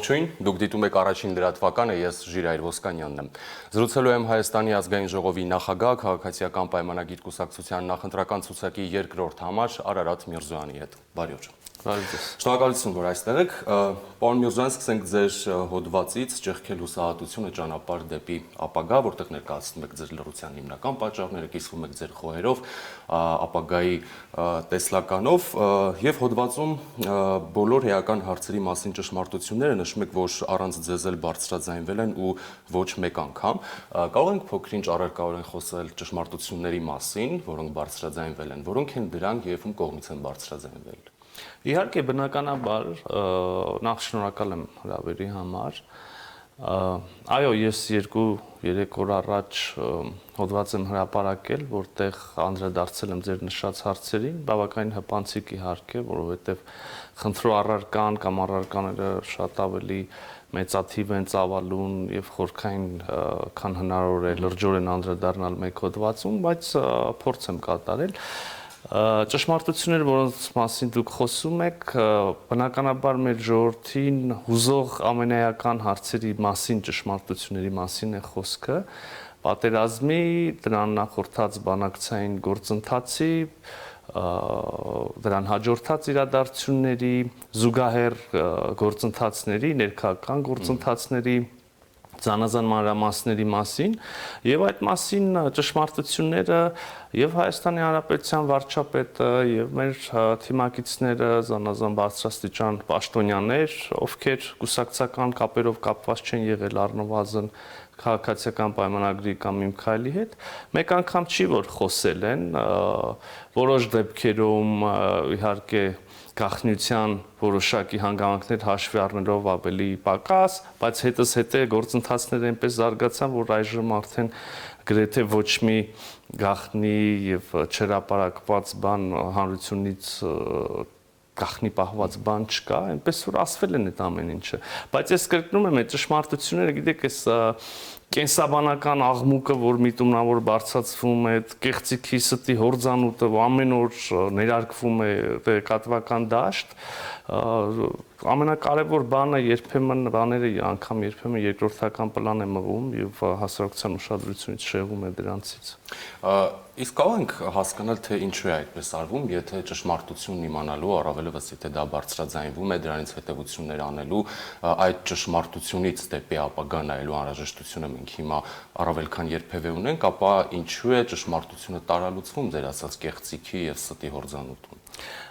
Ողջույն, դուք դիտում եք առաջին լրատվականը, ես Ժիրայր Ոսկանյանն եմ։ Զրուցելու եմ Հայաստանի ազգային ժողովի նախագահ, քաղաքացիական պայմանագիր կուսակցության նախընտրական ցուցակի երկրորդ համար Արարատ Միրզոյանի հետ։ Բարի օր։ Շնորհակալություն, որ այստեղ եք։ Պարոն Միրզոյան, սկսենք ձեր հոդվածից ճեղքել հուսահատությունը ճանապարհ դեպի ապագա, որտեղ ներկայացնում եք ձեր լռության հիմնական պատճառները, կիսվում եք ձեր խոհերով, ապագայի տեսլականով եւ հոդվածում բոլոր էական հարցերի մասին ճշմարտությունները նշում եք, որ առանց ձեզ էլ բարձրաձայնվել են ու ոչ մեկ անգամ։ Կարող ենք փոքրինչ առարկայորեն խոսել ճշմարտությունների մասին, որոնք բարձրաձայնվել են, որոնք են դրանք եւ ում կողմից են բարձրաձայնվել։ Իհարկե բնականաբար նախ շնորհակալ եմ հրավերի համար։ Այո, ես 2-3 օր առաջ հոդված եմ հրապարակել, որտեղ անդրադարձել եմ ձեր նշած հարցերին, բավականին հպանցիկ իհարկե, որովհետև խնդրու առարկան կամ առարկաները շատ ավելի մեծաթիվ են, ծավալուն եւ խորքային, քան հնարավոր է լրջորեն անդրադառնալ մեկ հոդվածում, բայց փորձ եմ կատարել։ Ճշմարտությունները, որոնց մասին դուք խոսում եք, բնականաբար մեր ժողովրդին հուզող ամենայական հարցերի մասին, ճշմարտությունների մասին է խոսքը, պատերազմի, դրան նախորդած բանակցային գործընթացի, դրան հաջորդած իրադարձությունների, զուգահեռ գործընթացների, ներքաղաքական գործընթացների, զանազան մանրամասների մասին եւ այդ մասին ճշմարտությունները եւ Հայաստանի Հանրապետության վարչապետը եւ մեր թիմակիցները զանազան բարձրաստիճան պաշտոնյաներ, ովքեր կուսակցական կապերով կապված չեն եղել առնվազն քաղաքացիական պայմանագրի կամ իմ քայլի հետ, մեկ անգամ չի որ խոսել են, որոշ դեպքերում իհարկե գաղտնիության որոշակի հանգամանքներ հաշվի առնելով ավելի պակաս, բայց հետզհետե գործընթացները այնպես զարգացան, որ այժմ արդեն գրեթե ոչ մի գաղտնի եւ չհրապարակված բան հանրությունից գաղտնի պահված բան չկա, այնպես որ ասվել են այդ ամեն ինչը, բայց ես կրկնում եմ, այդ ճշմարտությունները, գիտեք, այս կենսաբանական աղմուկը, որ միտումնավոր բարձրացվում է, կեղծիքի ստի հորձանուտը ամեն օր ներարկվում է տեղեկատվական դաշտ, ամենակարևոր բանը երբեմն բաները անգամ երբեմն երկրորդական պլան է մղում եւ հասարակության ուշադրությունից շեղում է դրանցից։ Իսկ կարող ենք հասկանալ, թե ինչու է այդպես արվում, եթե ճշմարտությունն իմանալու, առավելևս եթե դա բարձրաձայնվում է, դրանից հետևություններ անելու, այդ ճշմարտությունից դեպի ապագա նայելու անհրաժեշտությունը մենք հիմա առավել քան երբևէ ունենք, ապա ինչու է ճշմարտությունը տարալուծվում ձեր ասած կեղծիքի եւ ստի հորձանուտում։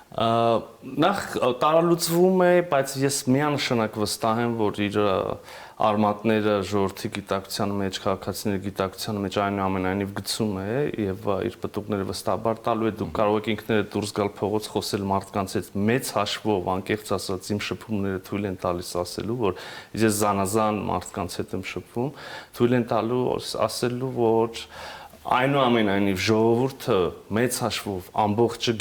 Նախ տարալուծվում է, բայց ես միանշանակ վստահ եմ, որ իր արմատները ժողովրդի գիտակցության մեջ, քաղաքացիների գիտակցության մեջ այնուամենայնիվ գցում է եւ իր պտուղները վստահաբար տալու է, դուք կարող եք ինքներդ դուրս գալ փողոց խոսել մարդկանց հետ մեծ հաշվով, անկեղծ ասած, իմ շփումները թույլ են տալիս ասելու, որ ես զանազան մարդկանց հետ եմ շփվում, թույլ են տալու ասելու, որ այնուամենայնիվ ժողովուրդը մեծ հաշվով ամբողջը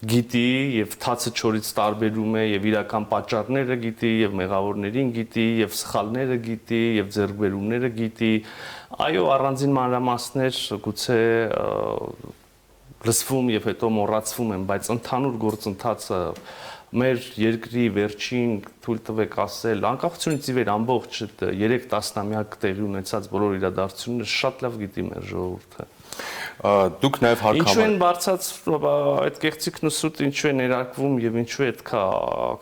գիտի եւ թացը չորից տարբերում է եւ իրական պատճառները գիտի եւ մեղավորներին գիտի եւ սխալները գիտի եւ ձեռքբերումները գիտի, այո, առանձին մանրամասներ գուցե լսվում եւ հետո մոռացվում են, բայց ընդհանուր գործընթացը մեր երկրի վերջին թույլ տվեք ասել, անկախությունից ի վեր ամբողջ 3 տասնամյակ տեղի ունեցած բոլոր իրադարձությունները շատ լավ գիտի մեր ժողովուրդը։ Դուք նաև հարկավոր Ինչու են բարձած այդ կեղծիքն ու սուտը ինչու է ներարկվում եւ ինչու է այդ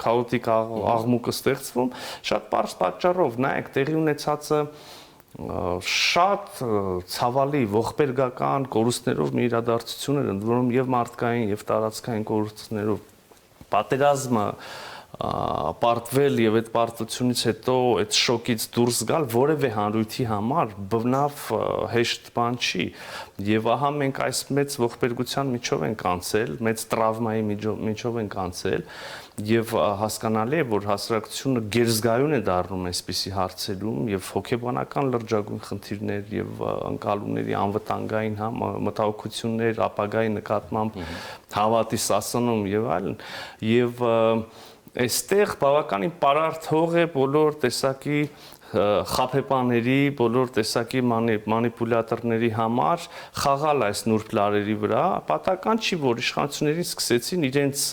քաոտիկ աղմուկը ստեղծվում, շատ པարզ պատճառով, նայեք, տեղի ունեցածը շատ ցավալի ողբերգական կորուստներով մի իրադարձություն էր, ընդ որում եւ մարդկային եւ տարածքային կորուստներով պատերազմը պարտվել եւ այդ պարտությունից հետո այդ շոկից դուրս գալ որևէ հանրույթի համար բնավ հեշտ բան չի եւ ահա մենք այս մեծ ողբերգության միջով ենք անցել, մեծ տրավմայի միջով ենք անցել եւ հասկանալի է, որ հասարակությունը գերզգայուն է դառնում այսպիսի հարցերում եւ հոգեբանական լրջագույն խնդիրներ եւ անկալումների անվտանգային մտահոգություններ, ապագայի նկատմամբ հավատի սասանում եւ այլն եւ այստեղ բավականին պարարտ հող է բոլոր տեսակի խաբեբաների, բոլոր տեսակի մանիպուլյատորների համար խաղալ այս նուրբ լարերի վրա, պատահական չի, որ իշխանություններին սկսեցին իրենց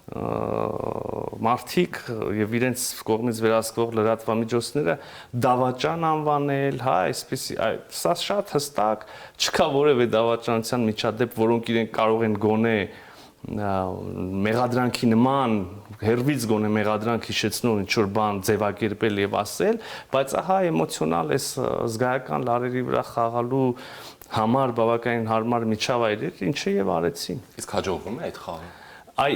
մարդիկ եւ իրենց կողմից վերահսկվող լրատվամիջոցները դավաճան անվանել, հա, այսպեսի սա շատ հստակ չկա որևէ դավաճանության միջադեպ, որոնք իրենք կարող են գոնե մեղադրանքի նման հերվից գոնե մեղադրանք հիշեցնող ինչ որ բան ձևակերպել եւ ասել, բայց ահա էմոցիոնալ էս զգայական լարերի վրա խաղալու համար բավականին հարմար միջավայր էր, ինչը եւ արեցին։ Իսկ հաջողվում է այդ խաղը։ Այ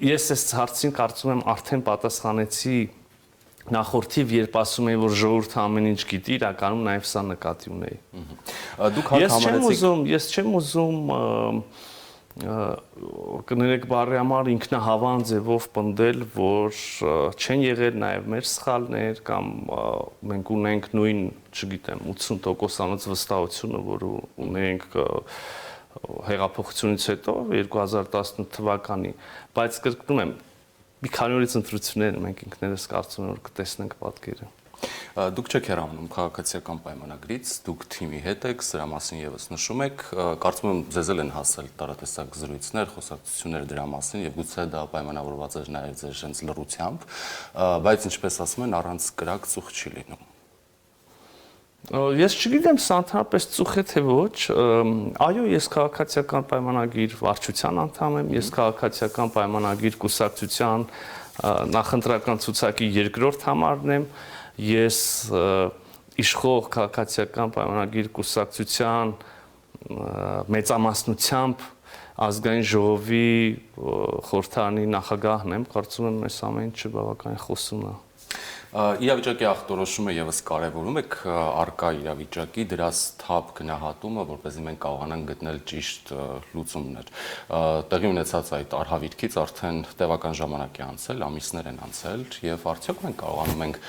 ես այս հարցին կարծում եմ արդեն պատասխանեցի նախորդիվ, երբ ասում էի, որ ժողովուրդը ամեն ինչ գիտի, իրականում նաեւ սա նկատի ունեի։ Դուք համարեցիք Ես չեմ ուզում կներեք բարի համար ինքնահավան ձևով պնդել, որ չեն եղել նաև մեր սխալներ կամ մենք ունենք նույն, չգիտեմ, 80%-անոց վստահությունը, որ ունենք հեղափոխությունից հետո 2018 թվականի, բայց կրկնում եմ, մի քանի օրից ընտրություններ մենք ինքներս կարծում եմ, որ կտեսնենք պատկերը։ Դուք չեք հեռանում քաղաքացիական պայմանագրից, դուք թիմի հետ եք, սրա մասին եւս նշում եք, կարծում եմ ձեզ էլ են հասել տարատեսակ զրույցներ, խոսակցություններ դրա մասին եւ գուցե դա պայմանավորված էր նաեւ ձեր շենց լռությամբ, բայց ինչպես ասում են, առանց կրակ ծուխ չի լինում։ Ես չգիտեմ, սա ընդհանրապես ծուխ է թե ոչ, այո, ես քաղաքացիական պայմանագիր վարչության անդամ եմ, ես քաղաքացիական պայմանագիր կուսակցության նախընտրական ցուցակի երկրորդ համարն եմ, ես իշխող քաղաքացիական պայմանագիր կուսակցության մեծամասնությամբ ազգային ժողովի խորհրդարանի նախագահն եմ, կարծում եմ այս ամեն ինչը բավականին խոսում է։ Իրավիճակի ախտորոշումը եւս կարևորում եք արկա իրավիճակի դրա սթափ գնահատումը, որպեսզի մենք կարողանանք գտնել ճիշտ լուծումներ։ Տեղի ունեցած այդ արհավիրքից արդեն տևական ժամանակ է անցել, ամիսներ են անցել եւ արդյոք մենք կարողանում ենք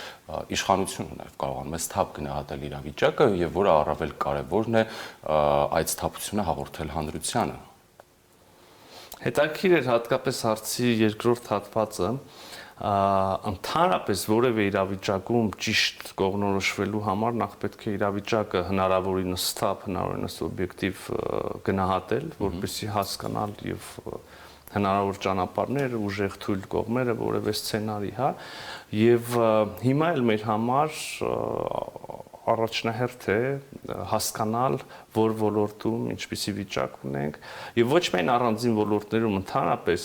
իշխանությունը նաեւ կարողանում է սթափ գնահատել իրավիճակը եւ որը առավել կարևորն է այդ սթափությունը հաղորդել հանրությանը։ Հետաքրքիր էր հատկապես հարցի երկրորդ հատվածը, ընդհանրապես որևէ իրավիճակում ճիշտ կողմնորոշվելու համար նախ պետք է իրավիճակը հնարավորինս սթափ, հնարավորինս օբյեկտիվ գնահատել, որպեսզի հասկանալ եւ հնարավոր ճանապարհներ, ուժեղ թույլ կողմերը, որևէ սցենարի, հա, եւ հիմա էլ մեր համար առաջնահերթ է հասկանալ, որ ոլորտում ինչպիսի վիճակ ունենք եւ ոչ միայն առանձին ոլորտներում ընդհանրապես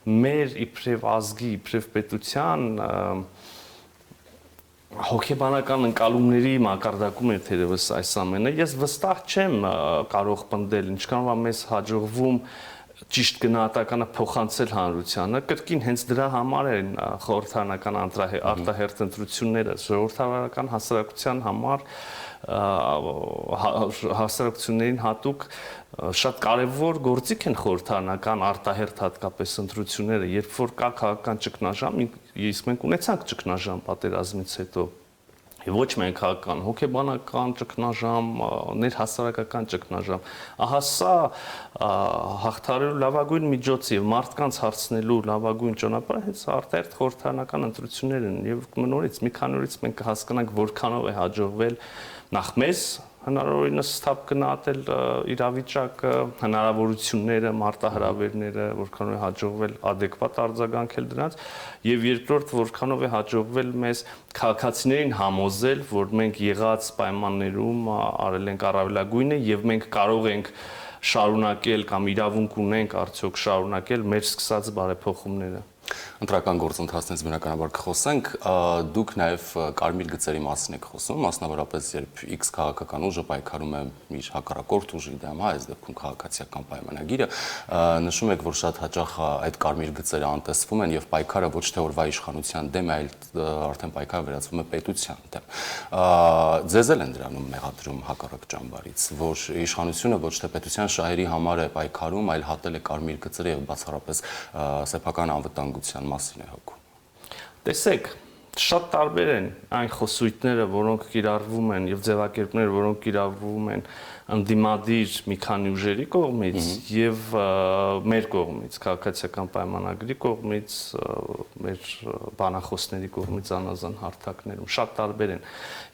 մեր իբրև ազգի, իբրև պետության հոգեբանական ընկալումների մակարդակում է թերևս այս ամենը։ Ես վստահ չեմ կարող պնդել, ինչքանով մեզ հաջողվում ճիշտ գնահատականը փոխանցել հանրությանը, կրկին հենց դրա համար են խորհրդարանական արտահերթ ընտրությունները, ժողովրդավարական հասարակության համար հասարակություններին հատուկ շատ կարևոր գործիք են խորհրդարանական արտահերթ հատկապես ընտրությունները, երբ որ կա քաղաքական ճգնաժամ, իսկ մենք ունեցանք ճգնաժամ պատերազմից հետո Եվ ոչ միայն քաղաքական, հոգեբանական ճգնաժամ, ներհասարակական ճգնաժամ։ Ահա սա հաղթարելու լավագույն միջոցը եւ մարդկանց հարցնելու լավագույն ճանապարհը հենց արտահերթ խորհրդարանական ընտրություններն են եւ նորից մի քանի օրից մենք կհասկանանք որքանով է հաջողվել նախ մեզ հնարավորինս սթափ գնահատել իրավիճակը, հնարավորությունները, մարտահրավերները, որքանով է հաջողվել adekvat արձագանքել դրանց, եւ երկրորդ որքանով է հաջողվել մեզ քաղաքացիներին համոզել, որ մենք եղած պայմաններում արել ենք առավելագույնը եւ մենք կարող ենք շարունակել կամ իրավունք ունենք արդյոք շարունակել մեր սկսած բարեփոխումները։ Ընտրական գործընթացներից բնականաբար կխոսենք, դուք նաև կարմիր գծերի մասին եք խոսում, մասնավորապես երբ X քաղաքական ուժը պայքարում է իր հակառակորդ ուժի դեմ, հա, այս դեպքում քաղաքացիական պայմանագիրը, նշում եք, որ շատ հաճախ այդ կարմիր գծերը անտեսվում են եւ պայքարը ոչ թե օրվա իշխանության դեմ է, այլ արդեն պայքարը վերածվում է պետության դեմ։ Ձեզ էլ են դրանում մեղադրում հակառակ ճամբարից, որ իշխանությունը ոչ թե պետության շահերի համար է պայքարում, այլ հատել է կարմիր գծերը եւ բացառապես սեփական անվտանգության մասին է հոգում։ Տեսեք, շատ տարբեր են այն խոսույթները, որոնք կիրառվում են եւ ձևակերպները, որոնք կիրառվում են ընդդիմադիր մի քանի ուժերի կողմից եւ մեր կողմից, քաղաքացիական պայմանագրի կողմից, մեր բանախոսների կողմից անազան հարթակներում շատ տարբեր են։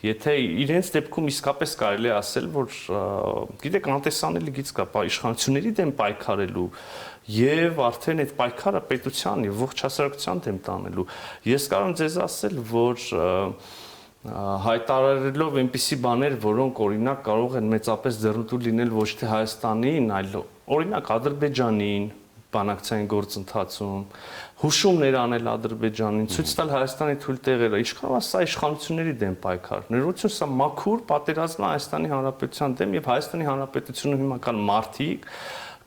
Եթե իրենց դեպքում իսկապես կարելի է ասել, որ գիտեք, անտեսանելի գիծ կա իշխանությունների դեմ պայքարելու եւ արդեն այդ պայքարը պետության եւ ողջ հասարակության դեմ տանելու։ Ես կարող եմ ձեզ ասել, որ հայտարարելով այնպիսի բաներ, որոնք օրինակ կարող են մեծապես ձեռնտու լինել ոչ թե Հայաստանին, այլ օրինակ Ադրբեջանին, բանակցային գործընթացում, հուշումներ անել Ադրբեջանին, ցույց տալ Հայաստանի թույլ տեղերը, ինչքան սա իշխանությունների դեմ պայքար։ Ներողություն, սա մաքուր պատերազմ է Հայաստանի Հանրապետության դեմ եւ Հայաստանի Հանրապետությունը հիմա կան մարդիկ,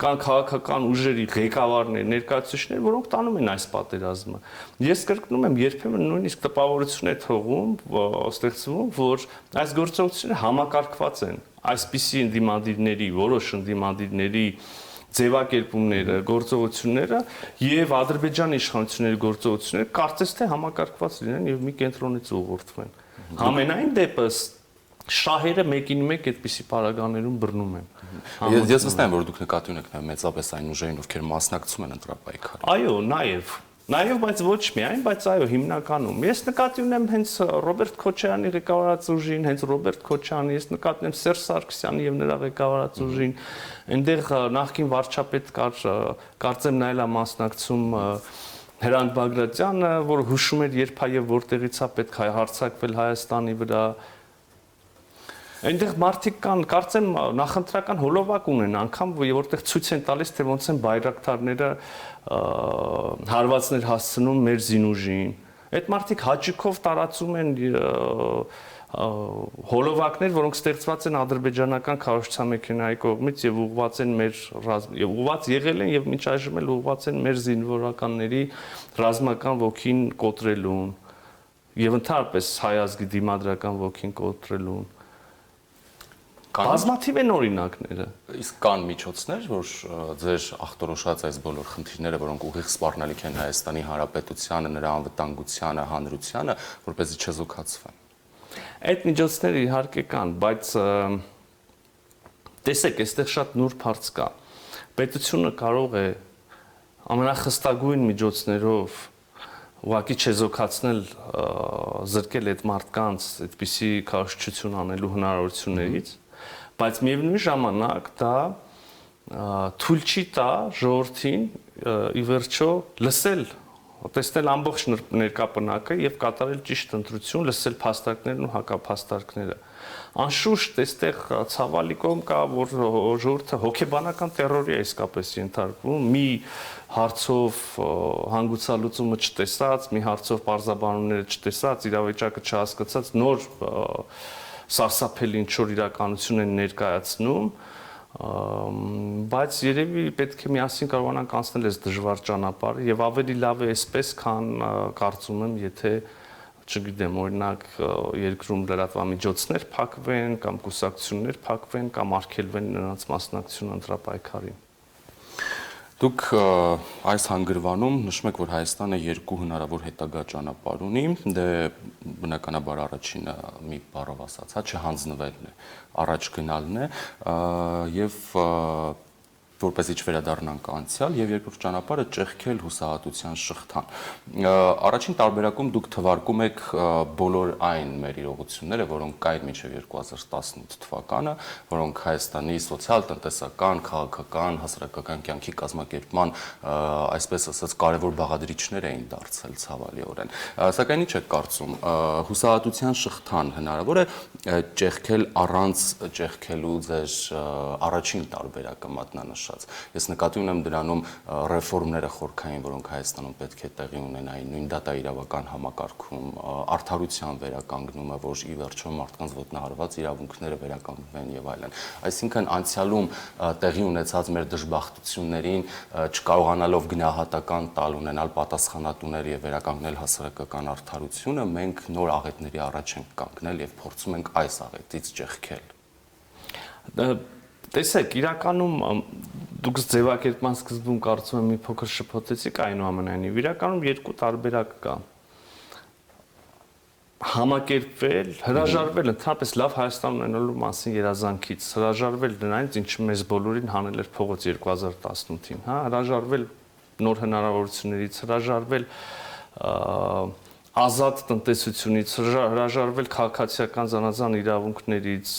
կան քաղաքական ուժերի ղեկավարներ, ներկայացուցիչներ, որոնք տանում են այս պատերազմը։ Ես կրկնում եմ, երբեմն նույնիսկ տպավորություն է թողում, ստեղծվում, որ այս գործողությունները համակարգված են այսպիսի ընդդիմադիրների, որոշ ընդդիմադիրների ձևակերպումները, գործողությունները եւ Ադրբեջանի իշխանությունների գործողությունները կարծես թե համակարգված լինեն եւ մի կենտրոնից ուղղորդվեն։ Համենայն դեպս շահերը մեկին մեկ այդպիսի պարագաներում բռնում են։ Ես վստահ եմ, որ դուք նկատի ունեք մեծապես այն ուժերին, ովքեր մասնակցում են ընտրապայքարին։ Այո, Նաև, բայց ոչ միայն, բայց այո, հիմնականում։ Ես նկատի ունեմ հենց Ռոբերտ Քոչարյանի ղեկավարած ուժին, հենց Ռոբերտ Քոչարյանի, ես նկատի ունեմ Սերժ Սարգսյանի եւ նրա ղեկավարած ուժին։ Այնտեղ նախկին վարչապետ կար, կարծեմ նայել է մասնակցում Հրանտ Բագրատյանը, որ հուշում էր երբ որտեղից է պետք է հարձակվել Հայաստանի վրա։ Այնտեղ մարդիկ կան, կարծեմ նախընտրական հոլովակ ունեն, անգամ որտեղ ցույց են տալիս, թե ոնց են բայրակտարները հարվածներ հասցնում մեր զինուժին։ Այդ մարդիկ հաճիկով տարածում են հոլովակներ, որոնք ստեղծված են ադրբեջանական քարոզչամեքենայի կողմից եւ ուղղված են եւ ուղղված եղել են եւ մինչ այժմ էլ ուղղված են մեր զինվորականների ռազմական ոգին կոտրելուն եւ ընդհանրապես հայ ազգի դիմադրական ոգին կոտրելուն։ Բազմաթիվ են օրինակները։ Իսկ կան միջոցներ, որ ձեր ախտորոշած այս բոլոր խնդիրները, որոնք ուղիղ սպառնալիք են Հայաստանի Հանրապետությանը, նրա անվտանգությանը, հանրությանը, որպեսզի չզուգացվեն։ Այդ միջոցները իհարկե կան, բայց տեսեք, այստեղ շատ նուրբ հարց կա։ Պետությունը կարող է ամենախստագույն միջոցներով ուղղակի չեզոքացնել, զրկել այդ մարդկանց այդպիսի քարոզչություն անելու հնարավորություններից, բայց միևնույն ժամանակ դա թույլ չի տա ժողովրդին ի վերջո լսել, տեսնել ամբողջ ներկա պնակը եւ կատարել ճիշտ ընտրություն, լսել փաստարկներն ու հակափաստարկները։ Անշուշտ այստեղ ցավալի կողմ կա, որ ժողովուրդը հոգեբանական տերորի է իսկապես ենթարկվում, մի հարցով հանգուցալուծումը չտեսած, մի հարցով պարզաբանումները չտեսած, իրավիճակը չհասկացած նոր սարսափելի ինչ-որ իրականություն են ներկայացնում, բայց երևի պետք է միասին կարողանանք անցնել այս դժվար ճանապարհը եւ ավելի լավ է այսպես, քան կարծում եմ, եթե չգիտեմ, օրինակ երկրում լրատվամիջոցներ փակվեն կամ կուսակցություններ փակվեն կամ արգելվեն նրանց մասնակցությունը ընտրապայքարին։ Դուք այս հանգրվանում նշում եք, որ Հայաստանը երկու հնարավոր հետագա ճանապարհ ունի, դե բնականաբար առաջինը մի բառով ասած, չհանձնվելն է, առաջ գնալն է եւ որպեսզի չվերադառնանք անցյալ եւ երկրորդ ճանապարհը ճեղքել հուսահատության շղթան։ Առաջին տարբերակում դուք թվարկում եք բոլոր այն մեր իրողությունները, որոնք կային մինչեւ 2018 թվականը, որոնք Հայաստանի սոցիալ-տնտեսական, քաղաքական, հասարակական կյանքի կազմակերպման, այսպես ասած, կարևոր բաղադրիչներ էին դարձել ցավալիորեն։ Սակայն ինչ եք կարծում, հուսահատության շղթան հնարավոր է ճեղքել առանց ճեղքելու ձեր առաջին տարբերակը մատնանշած։ Ես նկատի ունեմ դրանում ռեֆորմները խորքային, որոնք Հայաստանում պետք է տեղի ունենային, նույն դատա իրավական համակարգում, արդարության վերականգնումը, որ ի վերջո մարդկանց ոտնահարված իրավունքները վերականգնվեն եւ այլն։ Այսինքն անցյալում տեղի ունեցած մեր դժբախտություններին չկարողանալով գնահատական տալ, ունենալ պատասխանատուներ եւ վերականգնել հասարակական արդարությունը, մենք նոր աղետների առաջ ենք կանգնել եւ փորձում ենք այս աղետից ճեղքել։ Տեսեք, իրականում դուք ձևակերպման սկզբում կարծում եմ մի փոքր շփոթեցիք այնուամենայնիվ, իրականում երկու տարբերակ կա։ Համակերպվել, հրաժարվել, ընդհանրապես լավ Հայաստան ունենալու մասին երազանքից, հրաժարվել նրանից, ինչը մեզ բոլորին հանել էր փողոց 2018-ին, հա, հրաժարվել նոր հնարավորություններից, հրաժարվել ազատ տնտեսությունից, հրաժարվել քաղաքացիական զանազան իրավունքներից,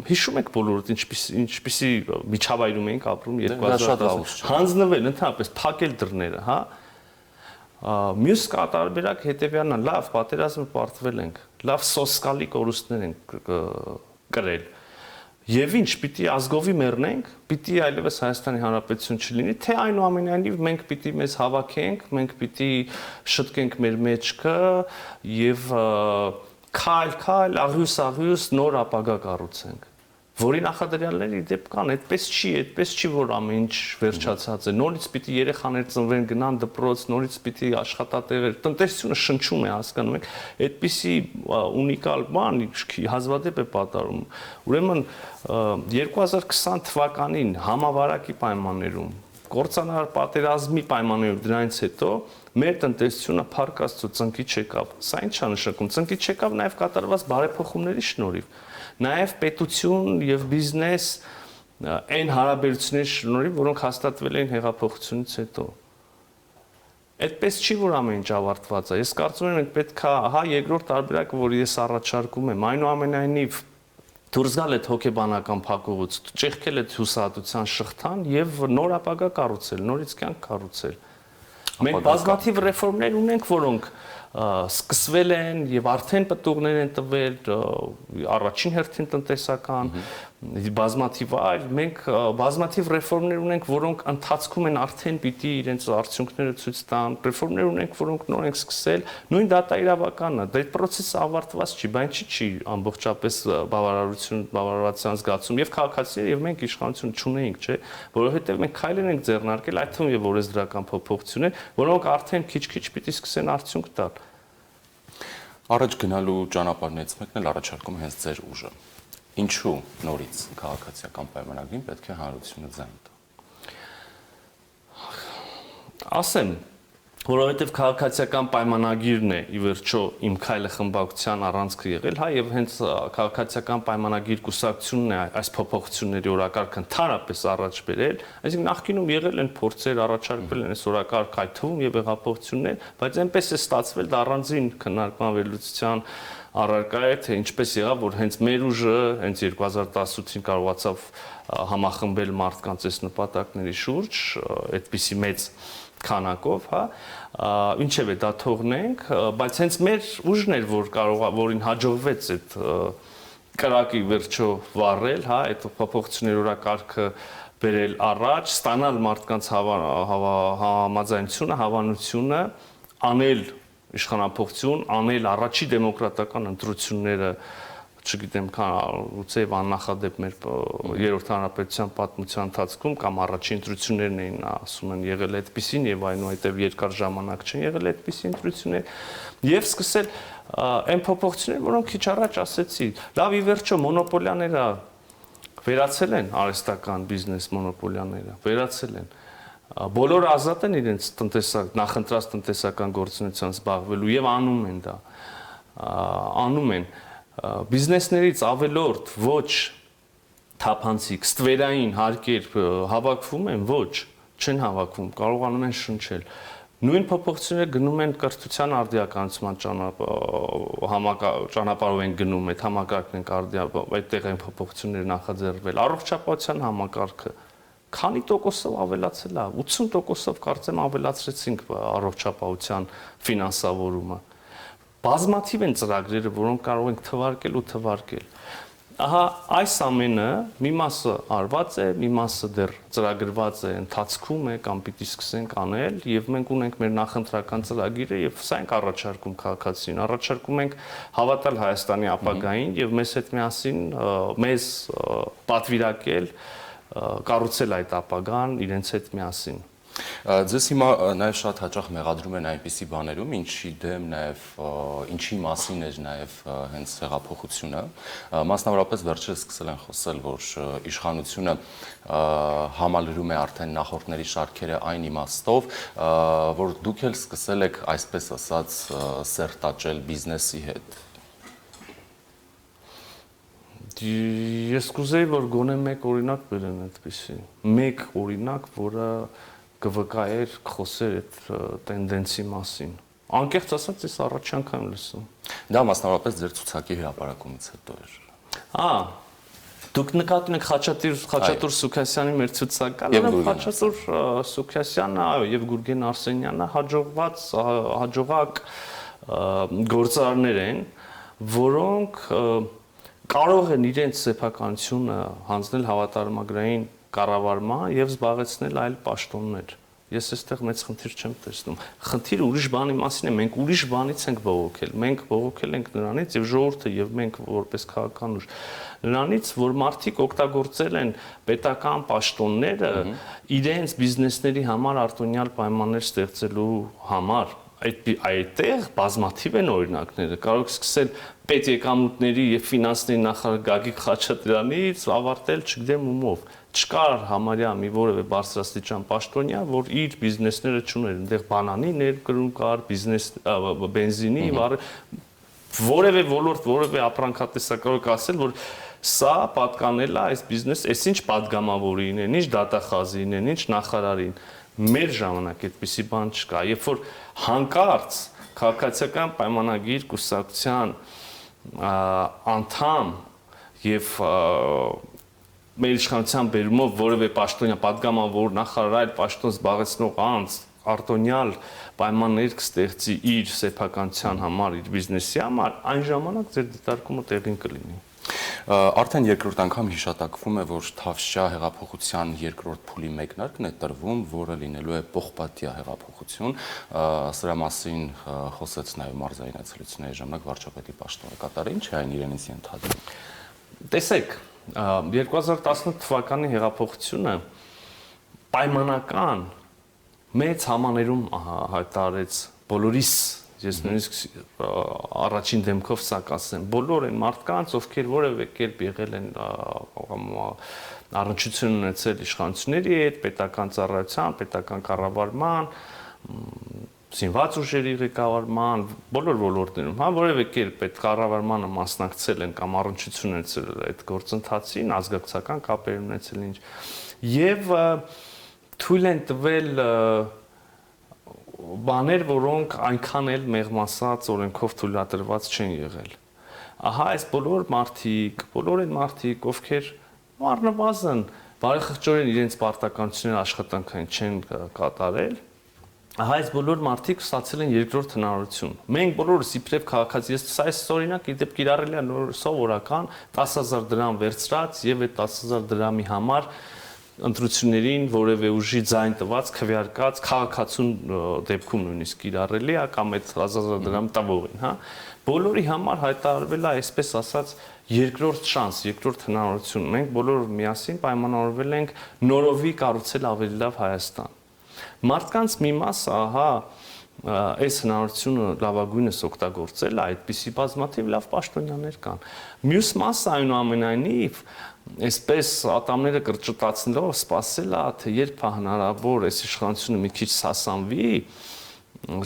հիշում եք բոլորդ ինչպիսի միջավայրում էինք ապրում 2010 հանձնվել, ընդհանրապես փակել դռները, հա։ Մյուս կատարբերակ հետևյալն է, լավ, պատերազմը պարտվել ենք, լավ սոսկալի կորուստներ ենք կրել։ Եվ ինչ, պիտի ազգովի մեռնենք, պիտի այլևս Հայաստանի Հանրապետություն չլինի, թե այնուամենայնիվ մենք պիտի մեզ հավաքենք, մենք պիտի շտկենք մեր մեջքը եւ քայլ, աղյուս նոր ապագա կառուցենք։ Որի նախադրյալները իդեպ կան, այդպես չի, որ ամեն ինչ վերջացած է։ Նորից պիտի երեխաներ ծնվեն, գնան դպրոց, նորից պիտի աշխատատեղեր, տնտեսությունը շնչում է, հասկանում եք, այդպիսի ունիկալ բան հազվադեպ է պատահում։ Ուրեմն 2020 թվականին համավարակի պայմաններում, կործանար պատերազմի պայմաններում դրանից հետո մեր տնտեսությունը փառք Աստծո ծնկի չեկավ։ Սա ինչ է նշանակում։ Ծնկի չեկավ նաև կատարված բարեփոխումների շնորհիվ։ Նաև պետություն եւ բիզնես այն հարաբերությունների շնորհիվ, որոնք հաստատվել էին հեղափոխությունից հետո։ Այդպես չի, որ ամեն ինչ ավարտված է։ Ես կարծում եմ, մենք պետք է, հա, երկրորդ տարբերակը, որ ես առաջարկում եմ, այնուամենայնիվ դուրս գալ այդ հոգեբանական փակուղուց, ճեղքել այդ հուսահատության շղթան եւ նոր ապագա կառուցել, նորից կյանք կառուցել։ Մենք բազմաթիվ ռեֆորմներ ունենք, որոնք սկսվել են եւ արդեն պտուղներ են տվել առաջին հերթին տնտեսական բազմաթիվ այլ մենք բազմաթիվ ռեֆորմներ ունենք, որոնք ընթացքում են արդեն պիտի իրենց արդյունքները ցույց տան, ռեֆորմներ ունենք, որոնք նոր ենք սկսել, նույն դատաիրավականն է, դա այդ process-ը ավարտված չի, բան չի ամբողջապես բավարարության զգացում եւ քաղաքացիները եւ մենք իշխանություն չունեինք, չէ, որովհետեւ մենք քայլեր ենք ձեռնարկել, այդ թվում եւ օրենսդրական փոփոխություններ, որոնք արդեն քիչ-քիչ պիտի սկսեն արդյունք տալ։ Առաջ գնալու ճանապարհներից մեկն էլ առաջարկում է հենց ձեր ուժը։ Ինչու նորից քաղաքացիական պայմանագրին պետք է հանրությունը ձայն տա։ Ասեմ, որովհետև քաղաքացիական պայմանագիրն է ի վերջո իմ քայլը խմբակցության առանցքը եղել, հա, եւ հենց քաղաքացիական պայմանագիր կուսակցությունն է այս փոփոխությունների օրակարգը ընդհանրապես առաջ բերել, այսինքն նախկինում եղել են փորձեր, առաջարկվել են այս օրակարգ այդ թվում եւ հեղափոխություններ, բայց այնպես է ստացվել դա առանձին քննարկման վերլուծության առարկա է, թե ինչպես եղավ, որ հենց մեր ուժը հենց 2018-ին կարողացավ համախմբել մարդկանց այս նպատակների շուրջ, այդպիսի մեծ քանակով, հա, ինչև է դա թողնենք, բայց հենց մեր ուժն էր, որին հաջողվեց այդ կրակի վերջո վառել, հա, այդ փոփոխությունների օրակարգը բերել առաջ, ստանալ մարդկանց համաձայնությունը, հավանությունը, անել իշխանափոխություն, անել առաջի դեմոկրատական ընտրությունները, չգիտեմ, գուցեև աննախադեպ մեր երրորդ հանրապետության պատմության ընթացքում կամ առաջին ընտրություններն էին, ասում են, եղել այդպիսին եւ այնուհետեւ երկար ժամանակ չեն եղել այդպիսի ընտրություններ եւ սկսել այն փոփոխությունները, որոնք քիչ առաջ ասեցի, լավ ի վերջո մոնոպոլիաները վերացել են, արհեստական բիզնես մոնոպոլիաները վերացել են, բոլորը ազատ են իրենց նախընտրած տնտեսական գործունեությամբ զբաղվելու եւ անում են դա, անում են բիզնեսներից ավելորդ ոչ թափանցիկ, ստվերային հարկեր հավաքվում են, ոչ, չեն հավաքվում, կարողանում են շնչել։ Նույն փոփոխությունները գնում են կրթության արդիականացման ճանապարհով են գնում, այդ համակարգն են այդտեղ են փոփոխություններ նախաձեռնվել, առողջապահության համակարգը քանի տոկոսով ավելացել է, 80%-ով կարծեմ ավելացրեցինք առողջապահության ֆինանսավորումը։ Բազմաթիվ են ծրագրերը, որոնք կարող ենք թվարկել ու թվարկել։ Ահա այս ամենը մի մասը արված է, մի մասը դեռ ծրագրված է, ընթացքում է կամ պիտի սկսենք անել եւ մենք ունենք մեր նախընտրական ծրագիրը եւ սա ենք առաջարկում քաղաքացիին, առաջարկում ենք հավատալ Հայաստանի ապագային եւ մեզ հետ միասին մեզ պատվիրակել կառուցել այդ ապագան իրենց հետ միասին։ Ձեզ հիմա նաև շատ հաճախ մեղադրում են այնպիսի բաներում, ինչի դեմ նաև ինչի մասին էր նաև հենց հեղափոխությունը, մասնավորապես վերջերս սկսել են խոսել, որ իշխանությունը համալրում է արդեն նախորդների շարքերը այն իմաստով, որ դուք էլ սկսել եք այսպես ասած սերտաճել բիզնեսի հետ։ Ես կուզեի, որ գոնե մեկ օրինակ բերեն այդպիսի, մեկ օրինակ, որը կվկայեր խոսեր այդ տենդենսի մասին։ Անկեղծ ասած, ես առաջի անգամ լսում։ Դա մասնավորապես ձեր ցուցակի հրապարակումից հետո էր։ Դուք նկատի ունեք Խաչատուր Սուքասյանի մեր ցուցակը, Խաչատուր Սուքասյանը, այո, եւ Գուրգեն Արսենյանը հաջողակ գործարարներ են, որոնք կարող են իրենց սեփականությունը հանձնել հավատարմագրային կառավարման եւ զբաղեցնել այլ պաշտոններ։ Ես այստեղ մեծ խնդիր չեմ տեսնում։ Խնդիրը ուրիշ բանի մասին է, մենք ուրիշ բանից ենք բողոքել։ Մենք բողոքել ենք նրանից եւ ժողովուրդը եւ մենք որպես քաղաքական ուժ նրանից, որ մարդիկ օգտագործել են պետական պաշտոնները իրենց բիզնեսների համար արտոնյալ պայմաններ ստեղծելու համար։ Այդտեղ բազմաթիվ են օրինակները, կարող եք սկսել պետեկամուտների եւ ֆինանսների նախարար Գագիկ Խաչատրյանից, ավարտել չգիտեմ ումով։ Չկար համարյա մի որևէ բարձրաստիճան պաշտոնյա, որ իր բիզնեսները չուներ, այնտեղ բանանի ներկրում կար, բենզինի, որևէ ոլորտ, որևէ ապրանքատեսակ կարող եք ասել, որ սա պատկանել է այս բիզնես, այսինչ падգամավորին են, ինչ դատախազին են, ինչ նախարարին։ Մեր ժամանակ այդպիսի բան չկա, երբ որ հանկարծ քաղաքացիական պայմանագիր կուսակցության անդամ եւ մեր իշխանության բերումով որևէ պաշտոնյա падգամավոր նախարար այլ պաշտոն զբաղեցնող անձ արտոնյալ պայմաններ կստեղծի իր սեփականության համար, իր բիզնեսի համար, այն ժամանակ ձեր դիտարկումը տեղին կլինի։ Արդեն երկրորդ անգամ հիշատակվում է, որ Թավշյա հեղափոխության երկրորդ փուլի մեկնարկն է տրվում, որը լինելու է Պողպատյա հեղափոխություն։ Սրա մասին խոսեց նաև մարզային այցելությունների ժամանակ վարչապետի պաշտոնը կատարել, ինչ է այն իրենից ենթադրում։ Տեսեք, 2018 թվականի հեղափոխությունը պայմանական մեծ համաներում հայտարարեց բոլորիս, ես նույնիսկ առաջին դեմքով սա կասեմ, բոլոր այն մարդկանց, ովքեր որևէ կերպ եղել են առնչություն ունեցել իշխանությունների հետ, պետական ծառայության, պետական կառավարման, զինված ուժերի ղեկավարման, բոլոր ոլորտներում, որևէ կերպ այդ կառավարմանը մասնակցել են կամ առնչություն ունեցել այդ գործընթացին, ազգակցական կապեր ունեցել ինչ, եւ թույլ են տվել բաներ, որոնք այնքան էլ մեղմասած օրենքով թույլատրված չեն եղել։ Ահա այս բոլոր այն մարդիկ, ովքեր առնվազն բարեխղճորեն իրենց պարտականությունները աշխատանքային չեն կատարել, ահա այս բոլոր մարդիկ ստացել են երկրորդ հնարավորություն։ Մենք բոլորս իբրև քաղաքացի, ես այս օրինակ իդեպ կիրառելի է նոր սովորական 10000 դրամ վերցրած եւ այդ 10000 դրամի համար ընտրություններին որևէ ուժի ձայն տված քվեարկած քաղաքացուն դեպքում նույնիսկ կիրառելի է կամ այդ 10000 դրամ տվողին, հա։ Բոլորի համար հայտարարվել է այսպես ասած երկրորդ շանս, երկրորդ հնարավորություն։ Մենք բոլոր միասին պայմանավորվել ենք նորովի կառուցել ավելի լավ Հայաստան։ Մարդկանց մի մասը, ահա, այս հնարավորությունը լավագույնս օգտագործել է, այդպիսի բազմաթիվ լավ պաշտոնյաներ կան։ Մյուս մասը այնուամենայնիվ այսպես ատամները կրճտացնելով սպասել է, թե երբ է հնարավոր այս իշխանությունը մի քիչ սասանվի,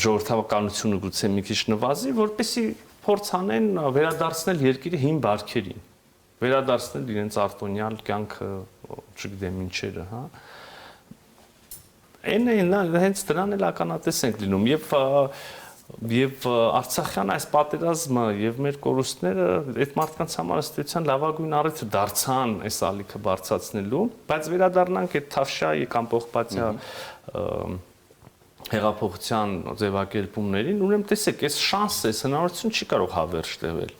ժողովրդականությունը գուցե մի քիչ նվազի, որպեսզի փորձ անեն վերադարձնել երկիրը հին բարքերին, վերադարձնել իրենց արտոնյալ կյանքը, չգիտեմ ինչերը, հա։ Հենց դրան էլ ականատես ենք լինում եւ Արցախյան այս պատերազմը եւ մեր կորուստները այդ մարդկանց համար ըստեյության լավագույն առիթը դարձան այս ալիքը բարձրացնելու, բայց վերադառնանք այդ Թավշյայի կամ Պողպատյա հեղափոխության ձևակերպումներին, ուրեմն տեսեք, այս շանսը, այս հնարավորություն չի կարող հավերժ տևել։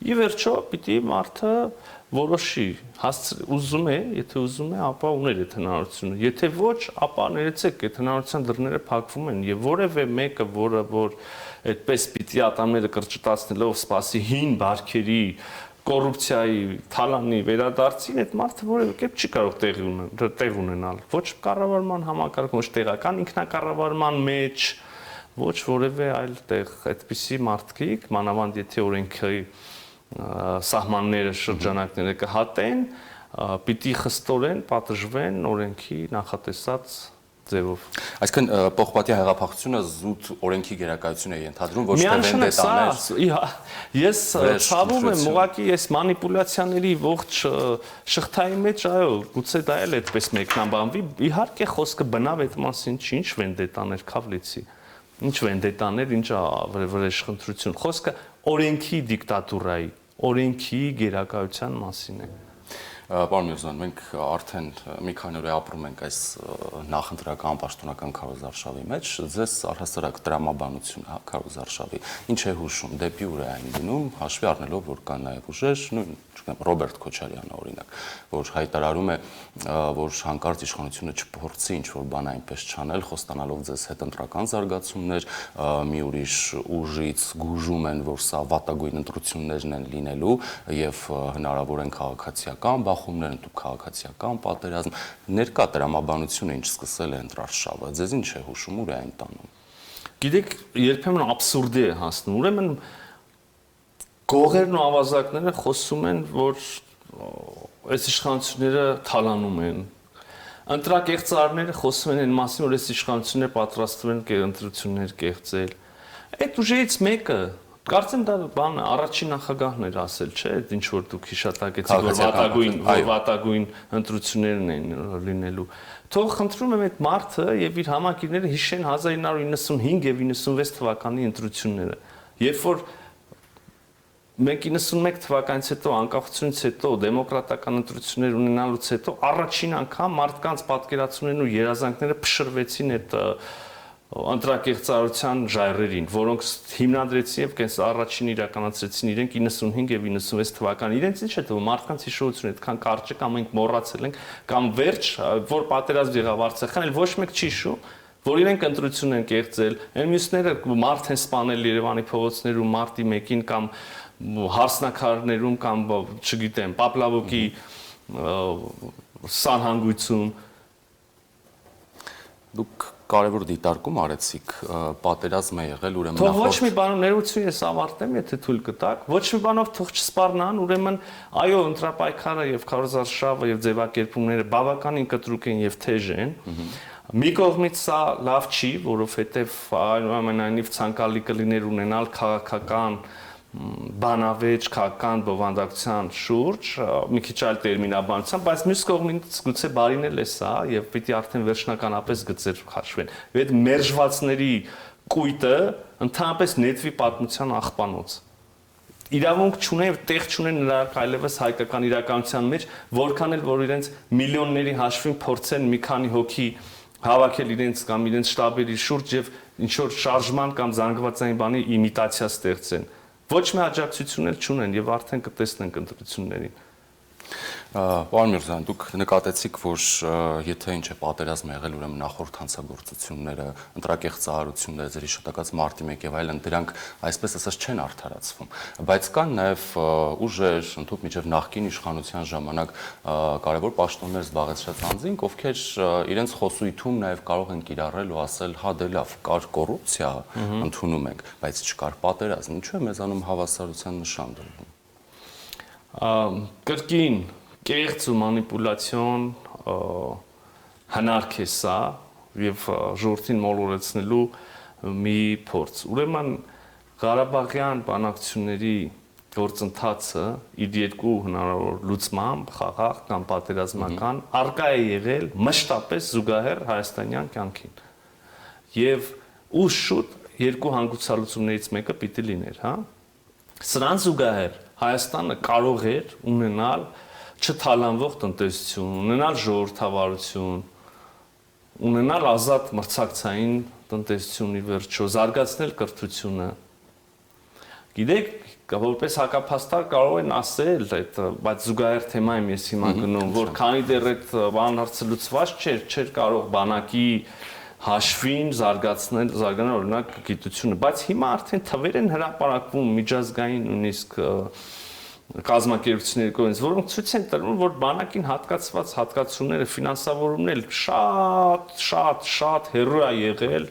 Ի վերջո պիտի մարդը որոշի, ուզում է, եթե ուզում է, ապա ուներ այդ հնարավորությունը։ Եթե ոչ, ապա ներեցեք, այդ հնարավորության դռները փակվում են եւ որևէ մեկը, որ այդպես պիտի ատամները կրճտացնելով սպասի հին բարքերի, կոռուպցիայի, թալանի վերադարձին, այդ մարդը որևէ կերպ չի կարող տեղ ունենալ։ Ոչ կառավարման համակարգում, ոչ տեղական ինքնակառավարման մեջ, ոչ որևէ այլ տեղ։ Այդպիսի մարդիկ, մանավանդ եթե օրենքի սահմանները, շրջանակները կհատեն, պիտի խստորեն պատժվեն օրենքի նախատեսած ձևով։ Այսինքն Պողպատյա հեղափոխությունը զուտ օրենքի գերակայություն է ենթադրում, ոչ թե վենդետաներ։ Ես ցավում եմ, ուղղակի այս մանիպուլյացիաների ողջ շղթայի մեջ, այո, գուցե դա էլ այդպես մեկնաբանվի։ Իհարկե խոսքը բնավ այդ մասին չի, ինչ վենդետաներ, քավլիցի։ Ինչ վենդետաներ, ինչ վրեժխնդրություն։ Խոսքը օրենքի դիկտատուրայի, օրենքի գերակայության մասին է։ Պարոն Միրզոյան, մենք արդեն մի քանի օր է ապրում ենք այս նախընտրական պաշտոնական քարոզարշավի մեջ, ձեզ առհասարակ տրամաբանություն քարոզարշավի, ինչ է հուշում, դեպի ուր է այն գնում, հաշվի առնելով, որ կան նաև ուժեր, նույն Ռոբերտ Քոչարյանը օրինակ, որ հայտարարում է, որ հանկարծ իշխանությունը չփորձի ինչ-որ բան այնպես չանել, խոստանալով ձեզ հետընտրական զարգացումներ, մի ուրիշ ուժից գուժում են, որ սա վատագույն ընտրություններն են լինելու եւ հնարավոր են քաղաքացիական բախումներ, ընդհանուր քաղաքացիական պատերազմ, ներկա տրամաբանությունը ինչ սկսել է ընտրարշավը, ձեզ ինչ է հուշում, ուր է այն տանում։ Գիտեք, երբեմն աբսուրդի է հասնում, ուրեմն գողերն ու ավազակները խոսում են, որ այս իշխանությունները թալանում են։ Ընտրակեղծարները խոսում են այն մասին, որ այս իշխանությունները պատրաստվում են ընտրություններ կեղծել։ Այդ ուժերից մեկը, կարծեմ դա բան առաջին նախագահն էր ասել, չէ՞, ինչ որ դուք հիշատակեցիք, որ վատագույն ընտրություններն են լինելու։ Թող խնդրում եմ այդ մարդը եւ իր համակիրները հիշեն 1995 եւ 96 թվականի ընտրությունները, երբ որ մենք 91 թվականից հետո անկախությունից հետո դեմոկրատական ընտրություններ ունենալուց հետո առաջին անգամ մարդկանց պատկերացումներն ու երազանքները փշրվեցին այդ ընտրակեղծարության ժայռերին, որոնք հիմնադրեցին եւ կես առաջին իրականացրեցին իրենք 95 եւ 96 թվականին։ Իրենց ինչ է թվում մարդկանց հիշողությունը այդքան կարճ է կամ մենք մոռացել ենք կամ վերջ, որ պատերազմ եղավ Արցախյան, էլ ոչ մեկ չի հիշում, որ իրենք ընտրություն են կեղծել, այն մյուսները մարդ են սպանել Երևանի փողոցներում մարտի 1-ին կամ հարսնաքարներում կամ չգիտեմ, Պապլավոկի սանհանգույցում։ Դուք կարևոր դիտարկում արեցիք, պատերազմ է եղել, ուրեմն թող ոչ մի բանով ներողություն ես ավարտեմ, եթե թույլ կտաք, ոչ մի բանով թող չսպառնան, ուրեմն այո, ընտրապայքարը եւ քարոզարշավը եւ ձևակերպումները բավականին կտրուկ են եւ թեժ են։ Մի կողմից սա լավ չի, որովհետեւ այնուամենայնիվ ցանկալի կլիներ ունենալ քաղաքական բանավեճ քաղաքական բովանդակության շուրջ, մի քիչ այլ տերմինաբանության, բայց մյուս կողմից գուցե բարին էլ է սա եւ պիտի արդեն վերջնականապես գծեր քաշվեն։ Այդ մերժվածների կույտը ընդհանրապես նետվի պատմության աղբանոց։ Իրավունք չունեն, տեղ չունեն նրանք այլևս հայկական իրականության մեջ, որքան էլ որ իրենց միլիոնների հաշվին փորձեն մի քանի հոգի հավաքել իրենց կամ իրենց շտաբերի շուրջ եւ ինչ որ շարժման կամ զանգվածային բանի իմիտացիա ստեղծեն։ Ոչ մի աջակցություն էլ չունեն եւ արդեն կտեսնենք ընտրություններին։ Պարոն Միրզոյան, դուք նկատեցիք, որ եթե ինչ է պատերազմ եղել, ուրեմն նախորդ հանցագործությունները, ընտրակեղծարարությունները, ձեր հիշատակած մարտի 1 եւ այլն, դրանք այսպես ասած չեն արդարացվում, բայց կան նաեւ ուժեր, ընդհանուր միջև նախկին իշխանության ժամանակ կարևոր պաշտոններ զբաղեցրած անձինք, ովքեր իրենց խոսույթում նաեւ կարող են կիրառել ու ասել, հա դե լավ, կար կոռուպցիա, ընդունում ենք, բայց չկար պատերազմ, ինչու է մեզանում հավասարության նշան դրվում։ Կրկին կեղծ ու մանիպուլյացիոն հնարք է սա եւ ժողովրդին մոլորեցնելու մի փորձ։ Ուրեմն Ղարաբաղյան բանակցությունների գործընթացը իր երկու հնարավոր լուծմամբ խաղաղ կամ պատերազմական արկա է եղել մշտապես զուգահեռ հայաստանյան կյանքին։ Եվ ու շուտ երկու հանգուցալուծումներից մեկը պիտի լիներ, հա։ Սրան զուգահեռ Հայաստանը կարող էր ունենալ չթալանվող տնտեսություն, ունենալ ժողովրդավարություն, ունենալ ազատ մրցակցային տնտեսություն ի վերջո, զարգացնել կրթությունը։ Գիտեք, որպես հակափաստար կարող են ասել, բայց զուգահեռ թեմա եմ ես հիմա գնում, որ քանի դեռ այդ բան հարցը լուծված չէր կարող բանակի հաշվին զարգանալ օրինակ գիտությունը, բայց հիմա արդեն թվեր են հրապարակվում միջազգային նույնիսկ կազմակերպությունների կողմից, որոնք ցույց են տալու, որ բանակին հատկացված հատկացումները, ֆինանսավորումն էլ շատ հեռու է եղել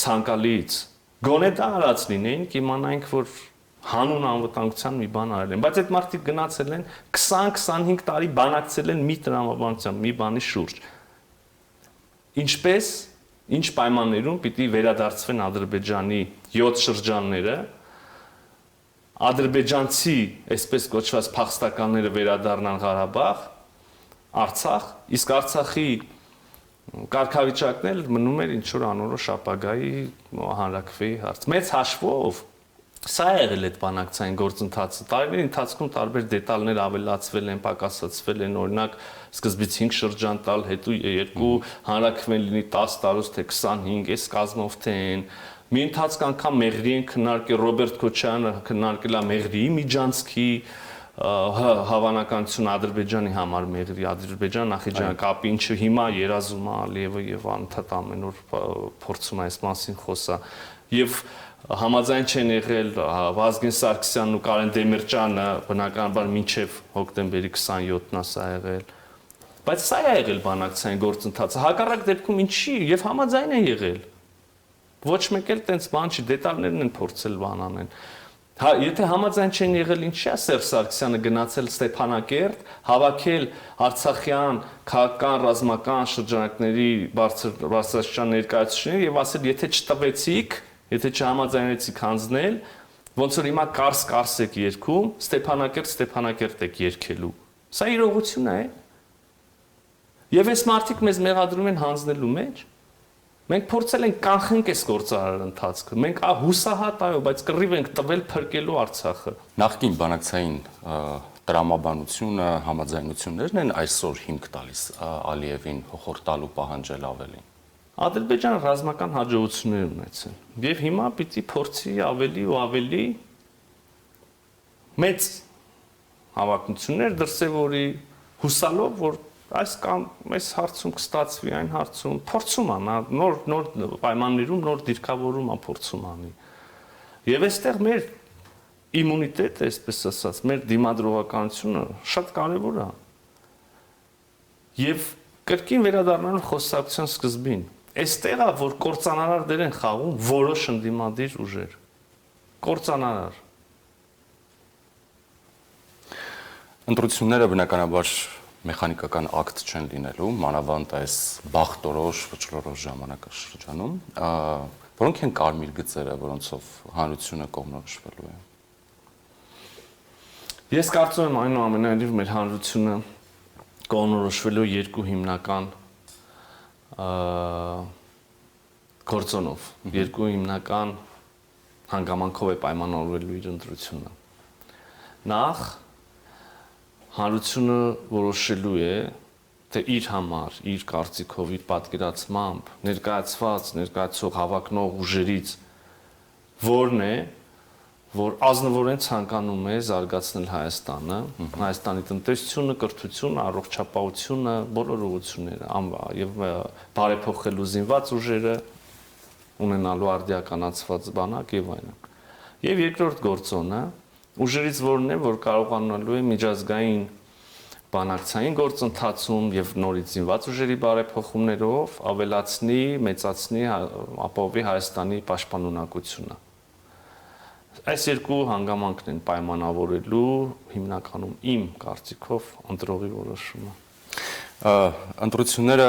ցանկալից։ Գոնե դա արած լինեին, կիմանայինք, որ հանուն անվտանգության մի բան արել են, բայց այդ մարդիկ գնացել են 20-25 տարի բանակցել են մի տրամաբանությամբ, մի բանի շուրջ։ Ինչպես ինչ պայմաններում պիտի վերադարձվեն Ադրբեջանի 7 շրջանները, ադրբեջանցի, այսպես կոչված փախստականները վերադառնան Ղարաբաղ, Արցախ, իսկ Արցախի Կարգավիճակն էլ մնում էր ինչ որ անորոշ ապագայի հանրակրվեի հարց։ Մեծ հաշվով սա է եղել այդ բանակցային գործընթացը։ Տարիների ընթացքում տարբեր դետալներ ավելացվել են, պակասացվել են, օրինակ սկզբից 5 շրջան տալ, հետո 2 հանրակրվեն լինի 10 տարուց թե 25, այս կազմով թե են։ Մի ընթացք անգամ Մեղրի են քննարկել, Ռոբերտ Քոչարյանը քննարկել է Մեղրիի միջանցքի հավանականություն Ադրբեջանի համար Մեղրի Ադրբեջան-Նախիջևան կապի, ինչը հիմա երազում է Ալիևը եւ անընդհատ ամեն օր փորձում է այս մասին խոսա։ Եվ համաձայն չեն եղել Վազգեն Սարգսյանն ու Կարեն Դեմիրճյանը, բնականաբար մինչև հոկտեմբերի 27-ն է սա եղել։ Բայց սա է եղել բանակցային գործընթացը։ Հակառակ դեպքում ինչի եւ համաձայն է եղել։ Ոչ մեկ էլ տենց բան չի, դետալներն են փորձել բան անեն։ Եթե համաձայն չեն եղել, ինչի՞ է Սերժ Սարգսյանը գնացել Ստեփանակերտ, հավաքել Արցախյան քաղաքական ռազմական շրջանակների բարձրաստիճան ներկայացուցիչներ եւ ասել, եթե չտվեցիք, եթե չհամաձայնեցիք հանձնել, ոնց որ հիմա Կարս եք երգում, Ստեփանակերտ եք երգելու։ Սա իրողություն է։ Եվ այս մարդիկ մեզ մեղադրում են հանձնելու մեջ։ Մենք փորձել ենք կանխենք այս գործարար ընթացքը։ Մենք հուսահատ այո, բայց կռիվ ենք տվել փրկելու Արցախը։ Նախկին բանակցային տրամաբանությունը, համաձայնություններն են այսօր հիմք տալիս Ալիևին հոխորտալու պահանջել ավելին։ Ադրբեջանը ռազմական հաջողություններ ունեցել եւ հիմա պիտի փորձի ավելի ու ավելի մեծ հավակնություններ դրսևորի հուսալով, որ այս հարցում կստացվի, այն հարցում փորձում ան, նոր պայմաններում նոր դիրքավորում ան փորձում անի։ Եվ այստեղ մեր իմունիտետը, այսպես ասած, մեր դիմադրողականությունը շատ կարևոր է։ Եվ կրկին վերադառնալու խոսակցության սկզբին, այստեղ է, որ կործանարար դեր են խաղում որոշ ընդդիմադիր ուժեր։ Կործանարար։ Ընտրությունները բնականաբար մեխանիկական ակտ չեն լինելու, մանավանդ այս բախտորոշ, վճռորոշ ժամանակաշրջանում, որոնք են կարմիր գծերը, որոնցով հանրությունը կողմնորոշվելու է։ Ես կարծում եմ այնուամենայնիվ մեր հանրությունը կողմնորոշվելու երկու հիմնական գործոնով, երկու հիմնական հանգամանքով է պայմանավորվելու իր ընտրությունը։ Նախ հանրությունը որոշելու է, թե իր համար, իր կարծիքով, իր պատկերացմամբ ներկայացող հավակնող ուժերից որն է, որ ազնվորեն ցանկանում է զարգացնել Հայաստանը, Հայաստանի տնտեսությունը, կրթությունը, առողջապահությունը, բոլոր ուղղությունները, եւ բարեփոխելու զինված ուժերը, ունենալու արդիականացված բանակ եւ այլն։ Եվ երկրորդ գործոնը ուժերից որն է, որ կարողանալու է միջազգային բանակցային գործընթացում եւ նորից զինված ուժերի բարեփոխումներով ավելացնի, մեծացնի, ապահովի Հայաստանի պաշտպանունակությունը։ Այս երկու հանգամանքն են պայմանավորելու հիմնականում իմ կարծիքով ընտրողի որոշումը։ Ընտրությունները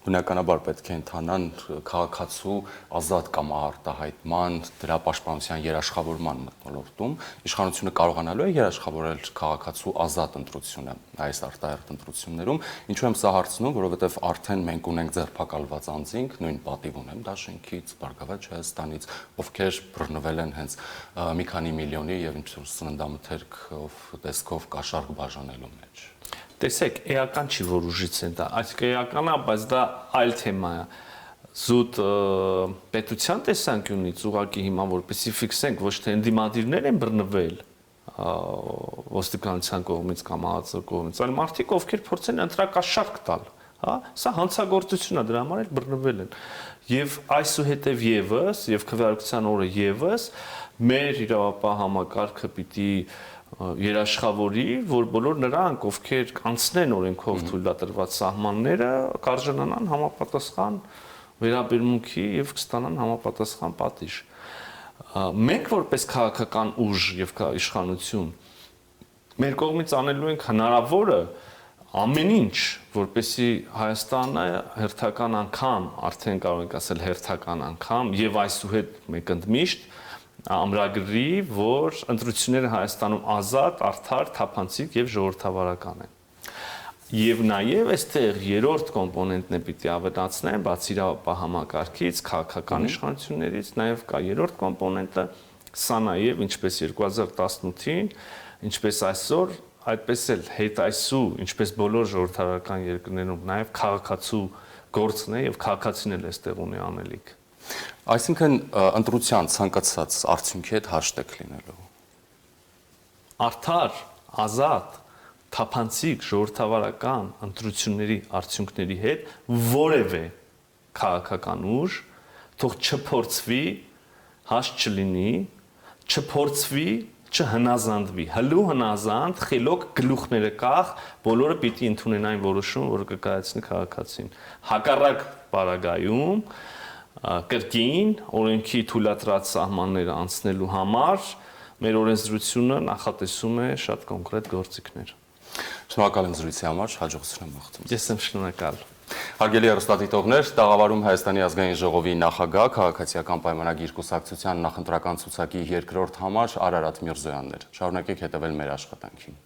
բնականաբար պետք է ընթանան քաղաքացու ազատ կամ արտահայտման, դրա պաշտպանության երաշխավորման մթնոլորտում, իշխանությունը կարողանալու է երաշխավորել քաղաքացու ազատ ընտրությունը այս արտահերթ ընտրություններում, ինչու եմ սա հարցնում, որովհետև արդեն մենք ունենք ձերբակալված անձինք, նույն պատիվ ունեմ Դաշնքից, Բարգավաճ Հայաստանից, ովքեր բռնվել են հենց մի քանի միլիոնի եւ ինչ-որ սննդամթերքով տեսքով կաշառք բաժանելու մեջ։ Տեսեք, էական չի, որ ուժից են դա, այսինքն էական է, բայց դա այլ թեմա է։ Զուտ պետության տեսանկյունից ուղղակի հիմա որպեսի ֆիքսենք, ոչ թե ընդդիմադիրներ են բռնվել ոստիկանության կողմից կամ ԱԱԾ կողմից, այլ մարդիկ, ովքեր փորձեն ընտրակաշառք տալ, հա, սա հանցագործություն է, դրա համար էլ բռնվել են։ Եվ այսուհետև եւս, եւ քվեարկության օրը եւս մեր իրավապահ համակարգը պիտի երաշխավորի, որ բոլոր նրանք, ովքեր կանցնեն օրենքով թույլատրված սահմանները, կարժանանան համապատասխան վերաբերմունքի եւ կստանան համապատասխան պատիժ։ Մենք որպես քաղաքական ուժ եւ իշխանություն մեր կողմից անելու ենք հնարավորը ամեն ինչ, որպեսզի Հայաստանը հերթական անգամ, արդեն կարող ենք ասել հերթական անգամ եւ այսուհետ մեկ ընդմիշտ ամրագրի, որ ընտրությունները Հայաստանում ազատ, արդար, թափանցիկ եւ ժողովրդավարական են։ Եվ նաև այստեղ երրորդ կոմպոնենտն է պիտի ավելացնեմ, բացի իրավապահամակարգից, քաղաքական իշխանություններից, նաև կա երրորդ կոմպոնենտը, սա նաև ինչպես 2018-ին, ինչպես այսօր, այդպես էլ հետայսու, ինչպես բոլոր ժողովրդարական երկրներում, նաև քաղաքացու գործն է եւ քաղաքացին էլ այստեղ ունի անելիք։ Այսինքն ընտրության ցանկացած արդյունքի հետ հաշտեք լինելու։ Արդար, ազատ, թափանցիկ ժողովրդավարական ընտրությունների արդյունքների հետ որևէ քաղաքական ուժ թող չփորձվի, հաշտ չլինի, չփորձվի, չհնազանդվի, հլու հնազանդ, խելոք գլուխները կախ, բոլորը պիտի ընդունեն այն որոշում, որը կկայացնի քաղաքացին։ Հակառակ պարագայում կրկին օրենքի թույլատրած սահմանները անցնելու համար մեր օրենսդրությունը նախատեսում է շատ կոնկրետ գործիքներ։ Շնորհակալ եմ զրույցի համար, հաջողություն եմ մաղթում։ Ես եմ շնորհակալ։ Հարգելի հեռուստադիտողներ, տաղավարում Հայաստանի ազգային ժողովի նախագահ, քաղաքացիական պայմանագիր կուսակցության նախընտրական ցուցակի երկրորդ համար Արարատ Միրզոյանն էր։ Շարունակեք հետևել մեր աշխատանքին։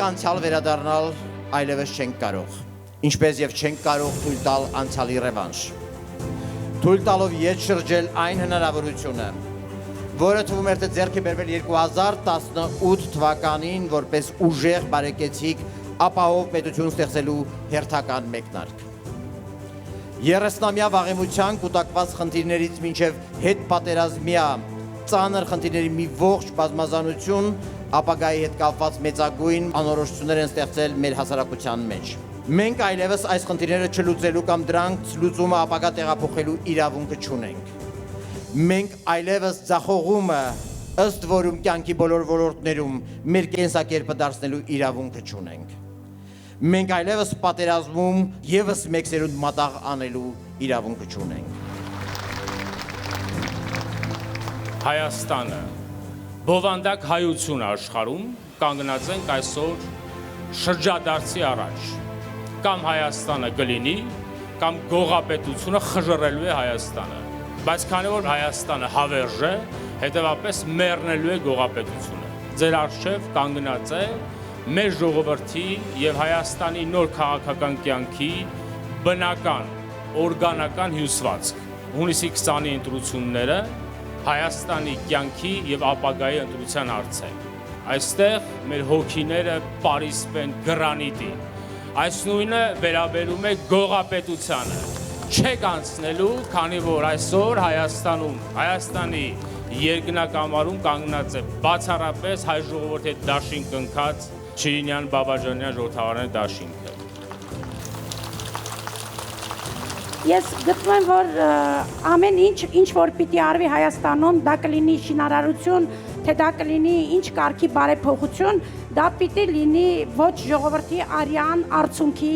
Անցյալ վերադառնալ այլևս չենք կարող, ինչպես եւ չենք կարող թույլ տալ անցյալի ռևանշ։ Թույլ տալով ետ շրջել այն հնարավորությունը, որը թվում էր թե ձեռք է բերվել 2018 թվականին որպես ուժեղ բարեկեցիկ ապահով պետություն ստեղծելու հերթական մեկնարկ։ 30-ամյա վաղեմության կուտակված խնդիրներից մինչև հետ պատերազմյա ծանր խնդիրների մի ողջ բազմազանություն ապագայի հետ կապված մեծագույն անորոշություններ են ստեղծել մեր հասարակության մեջ։ Մենք այլևս այս խնդիրները չլուծելու կամ դրանց լուծումը ապագա տեղափոխելու իրավունքը չունենք։ Մենք այլևս ձախողումը ըստ որում կյանքի բոլոր ոլորտներում մեր կենսակերպը դարձնելու իրավունքը չունենք։ Մենք այլևս պատերազմում եւս մեկ սերունդ մատաղ անելու իրավունքը չունենք։ Հայաստանը բովանդակ հայություն աշխարհում կանգնած ենք այսօր շրջադարձի առաջ կամ Հայաստանը կլինի կամ գողապետությունը խժռելու է Հայաստանը, բայց քանի որ Հայաստանը հավերժ է, հետևաբար մեռնելու է գողապետությունը։ Ձեր առջև կանգնած է մեր ժողովրդի եւ Հայաստանի նոր քաղաքական կյանքի բնական օրգանական հյուսվածք։ Հունիսի 20-ի ընտրությունները Հայաստանի կյանքի եւ ապագայի ընտրության հարց է։ Այստեղ մեր հոգիները պարիսպ են գրանիտի։ Այս նույնը վերաբերում է գողապետությանը։ Չեք անցնելու, քանի որ այսօր Հայաստանի երկնակամարում կանգնած է բացառապես հայ ժողովրդի հետ դաշինք ընկած Չիրինյան Բաբաջանյան ժողովրդավարների դաշինքը։ Ես գտնում եմ, որ ամեն ինչ որ պիտի արվի Հայաստանում, դա կլինի շինարարություն, թե դա կլինի ինչ կարգի բարեփոխություն, դա պիտի լինի ոչ ժողովրդի արյան, արդյունքի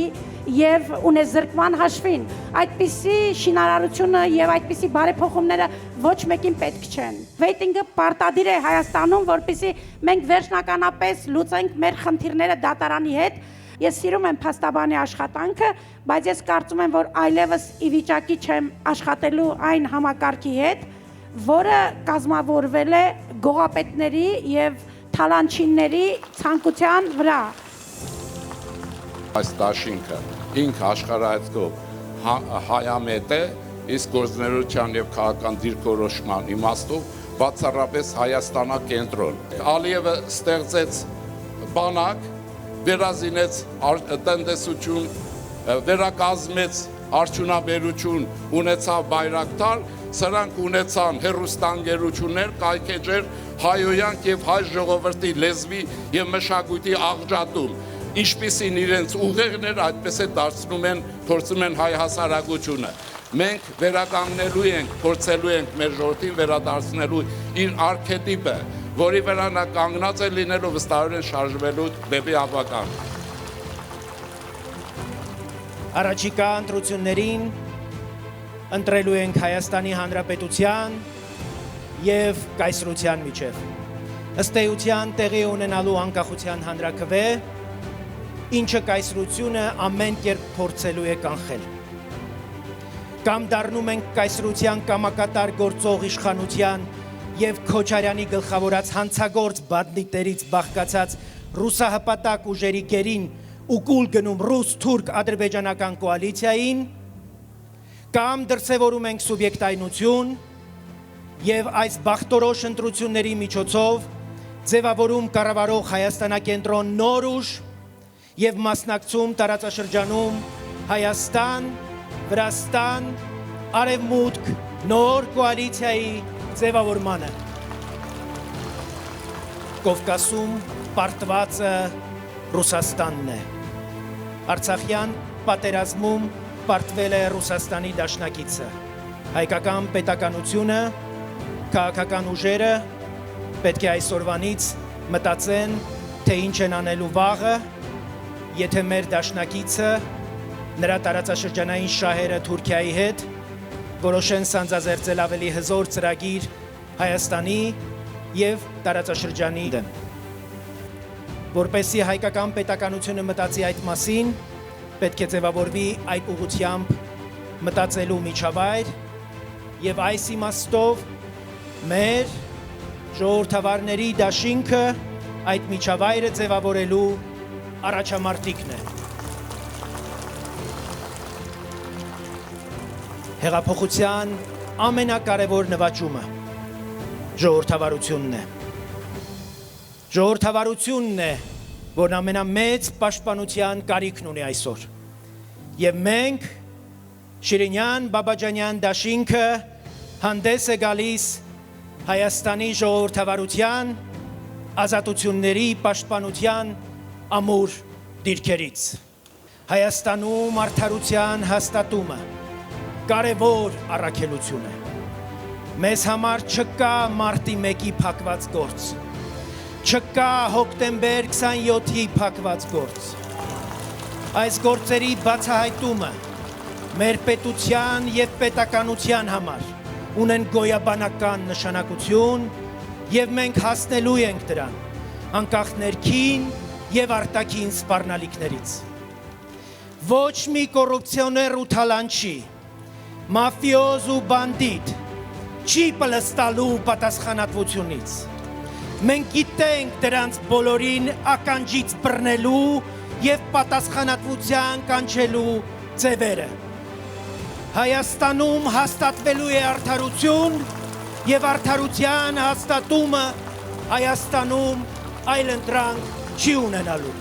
եւ ունեզրկման հաշվին։ Այդպիսի շինարարությունը եւ այդպիսի բարեփոխումները ոչ մեկին պետք չեն։ Վեյտինգը պարտադիր է Հայաստանում, որպեսզի մենք վերջնականապես լուծենք մեր խնդիրները դատարանի հետ։ Ես սիրում եմ փաստաբանի աշխատանքը, բայց ես կարծում եմ, որ այլևս ի վիճակի չեմ աշխատելու այն համակարգի հետ, որը կազմավորվել է գողապետների եւ թալանչինների ցանկության վրա։ Այս դաշինքը ինքը աշխարհայացքով հայամետ է, իսկ գործունեության եւ քաղաքական դիրքորոշման իմաստով բացառապես Հայաստանակենտրոն։ Ալիևը ստեղծեց բանակ, վերազինեց տնտեսություն, վերակազմեց արդյունաբերություն, ունեցավ Բայրակտար, սրանք ունեցան հեռուստաընկերություններ, կայքեջեր, հայոյանք եւ հայ ժողովրդի լեզվի եւ մշակույթի աղջատում։ Ինչպիսին իրենց ուղեղներ, այդպես է փորձում են հայ հասարակությունը։ Մենք վերականգնելու ենք, փորձելու ենք մեր ժողովրդին վերադարձնելու իր արքետիպը, որի վրա նա կանգնած է լինելու վստահորեն շարժվելու դեպի ապագան։ Առաջիկա ընտրություններին ընտրելու ենք Հայաստանի Հանրապետության եւ կայսրության միջև։ Ըստ էության տեղի ունենալու անկախության հանրաքվե, ինչը կայսրությունը ամեն կերպ փորձելու է կանխել։ Կամ դառնում ենք կայսրության կամակատար գործող իշխանության եւ Քոչարյանի գլխավորած հանցագործ բանդիտներից բաղկացած ռուսահպատակ ուժերի գերին ու կուլ գնում ռուս-թուրք-ադրբեջանական կոալիցիային, կամ դրսևորում ենք սուբյեկտայնություն եւ այս բախտորոշ ընտրությունների միջոցով ձևավորում կառավարող Հայաստանակենտրոն նոր ուժ եւ մասնակցում տարածաշրջանում Հայաստան, Վրաստան, Արևմուտք նոր կոալիցիայի ձևավորմանը։ Կովկասում պարտվածը Ռուսաստանն է։ Արցախյան պատերազմում պարտվել է Ռուսաստանի դաշնակիցը։ Հայկական պետականությունը, քաղաքական ուժերը պետք է այսօրվանից մտածեն, թե ինչ են անելու վաղը, եթե մեր դաշնակիցը նրա տարածաշրջանային շահերը Թուրքիայի հետ որոշեն սանձազերծել ավելի հզոր ծրագիր Հայաստանի եւ տարածաշրջանի դեմ։ Որպեսզի հայկական պետականությունը մտածի այդ մասին, պետք է ձևավորվի այդ ուղղությամբ մտածելու միջավայր եւ այս իմաստով մեր ժողովրդավարների դաշինքը այդ միջավայրը ձևավորելու առաջամարտիկն է։ Հեղափոխության ամենակարևոր նվաճումը ժողովրդավարությունն է։ Ժողովրդավարությունն է, որն ամենամեծ պաշտպանության կարիքն ունի այսօր։ Եվ մենք Շիրինյան Բաբաջանյան դաշինքը հանդես է գալիս Հայաստանի ժողովրդավարության, ազատությունների պաշտպանության ամուր դիրքերից։ Հայաստանում արդարության հաստատումը կարևոր առաքելություն է։ Մեզ համար չկա մարտի 1-ի փակված գործ, չկա հոկտեմբեր 27-ի փակված գործ։ Այս գործերի բացահայտումը մեր պետության եւ պետականության համար ունեն գոյաբանական նշանակություն եւ մենք հասնելու ենք դրան, անկախ ներքին եւ արտաքին սպառնալիքներից։ Ոչ մի կոռուպցիոներ ու թալանչի, մաֆիոզ ու բանդիտ չի պլստալու պատասխանատվությունից։ Մենք գիտենք դրանց բոլորին ականջից բռնելու եւ պատասխանատվության կանչելու ձևերը։ Հայաստանում հաստատվելու է արդարություն եւ արդարության հաստատումը Հայաստանում այլընտրանք չի ունենալու։